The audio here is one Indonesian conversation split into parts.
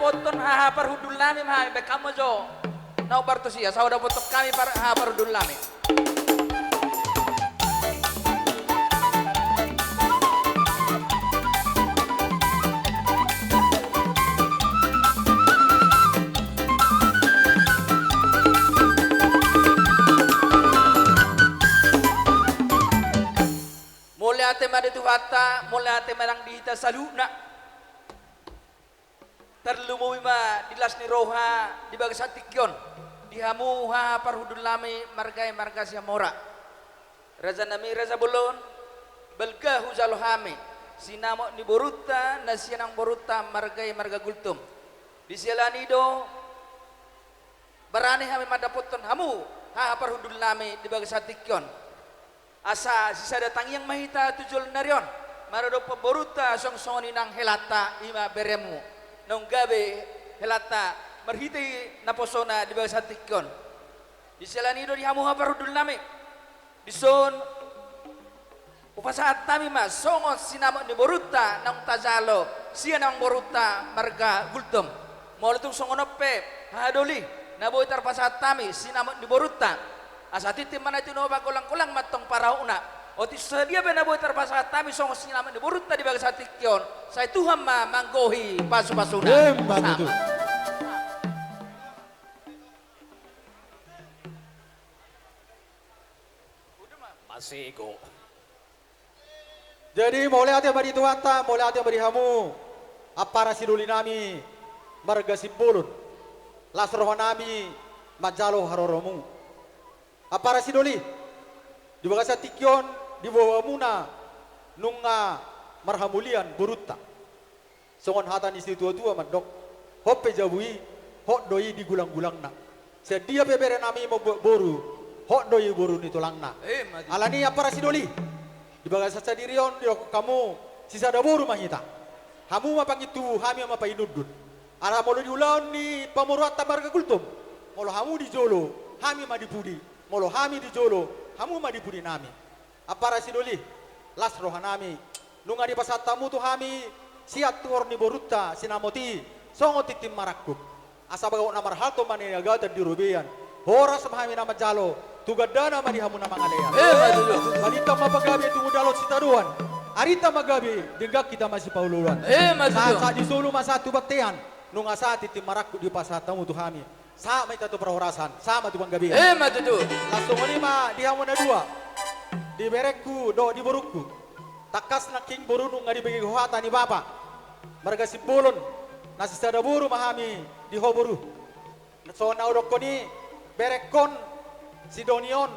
poton hahapar hudul nami mahami bekamo jo. Nau bartusia sauda potok kami hahapar hudul nami. Ate mada tu hata, mulai ate marang dihita saluna. Terlumui ma dilas ni roha di bagas hatikyon. Dihamu ha parhudul lami margai marga mora. Raza nami raza bolon, belga huzal hame. Sinamo ni boruta nasianang boruta margai marga gultum. Di sialani do barani hame madapoton hamu ha parhudul lami di bagas hatikyon. Asa sisa datang yang mahita tujul narion marado pemboruta song songoni nang helata ima beremu nong gabe helata marhiti naposona di bawah satikon di selanido di hamu haparudul nami dison upasaat tami mas songot sinamo di boruta nang tazalo sia nang boruta marga gultum molutung songonope hadoli naboy tarpasaat tami sinamo di boruta asati mana itu no bagolang-golang matong parauna oti sedia bena boy terpasa tami song sinama di burutta di bagas hatikyon saya Tuhan ma manggohi pasu-pasuna betul. Masih go. Jadi mulai ate bari tuata, mulai ate bari hamu apara siduli nami marga sipulun lasroh nami majalo haroromu apara sidoli di bagasa tikyon di bawah muna nunga marhamulian buruta songon hatan istri tua-tua mandok hope jabui hok doi di gulang-gulang na sedia pebere nami mau boru hok doi boru ni tulang na alani apara sidoli di bagasa sadirion di kamu sisa da boru mahita hamu mapangitu hami mapainudun ala molo diulan ni pamurata marga kultum molo hamu di jolo hami madipudi molo hami di jolo hamu ma dipudi nami apara sidoli las roha nami nunga di pasatamu tu hami siat tuor ni boruta sinamoti songo titim marakku asa bagaw namar halto mani agata di rubian horas mahami nama jalo tugadana mani hamu nama ngaleya balita mapagabi tungu dalot sitaruan arita magabi digak kita masih pauluan saat di solo masatu baktean nunga saat titim marakku di pasatamu tu hami sama itu perhorasan sama tuh bang gabi matutu langsung ini mah dia mana dua di berekku do di borukku takas na king borunu nggak dibagi hoata ni bapa marga sipulun nasi sada buru mahami di hoboru so na urok ni berekon si donion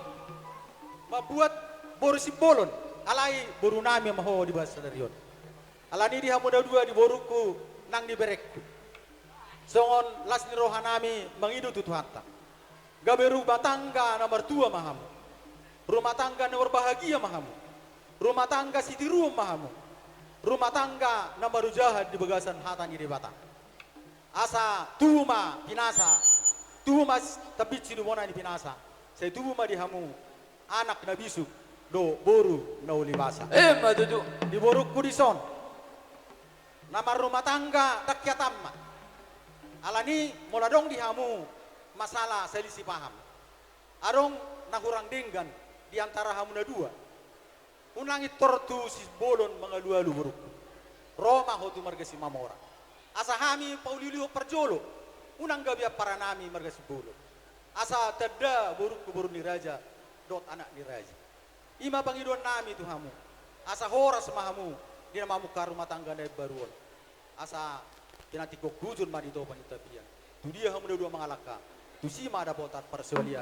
mabuat boru sipulun alai boru nami maho di bahasa darion alani di hamuda dua di boruku nang di berekku songon las ni rohanami mangidu tutuhanta gabe rumah tangga nomor 2 mahamu rumah tangga nomor bahagia mahamu rumah tangga siti rumah mahamu rumah tangga nomor jahat di bagasan hatan di batang asa tuma pinasa tuma tapi cidu mona di pinasa saya tuma di hamu anak nabisu do boru no libasa matutu di boruku di son nama rumah tangga dakyatamma alani moladong dihamu masalah selisih paham arong nahurang denggan diantara hamuna dua unangi tortu si bolon mengalu-alu buruk Roma hotu marga si mamora asa hami pauliu perjolo unang gabia para nami marga si bolon asa tada buruk kuburu ni raja dot anak ni raja ima pangidon nami tu hamu asa horas mahamu dina mamu rumah tangga dari baruon asa kinati ko gujun madi to panitapian tu dia hamu dua mangalaka tu si ada botat persualian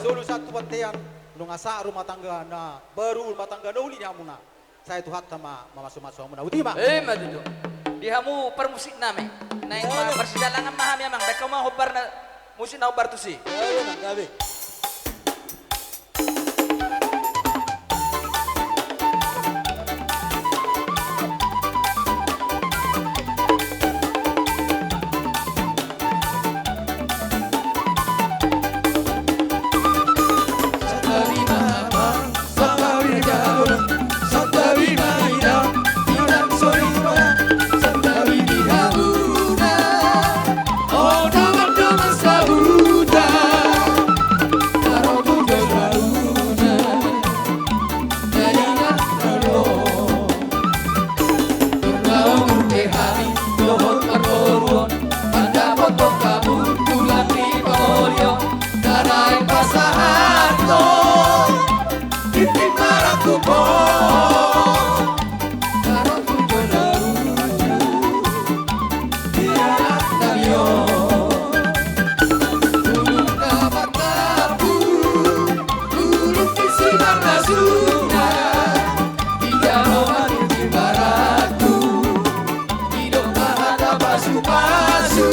solu satu pantean nung asa rumah tangga na baru rumah tangga dauli ni hamuna saya tu hatta masuk hamuna utima matutu di hamu permusik nami naik persidalangan mahami amang beka mau hobar na musik na hobar tu si gabe Santawi Maida, Santawi Maida, Santawi Dihamuna. ku pasu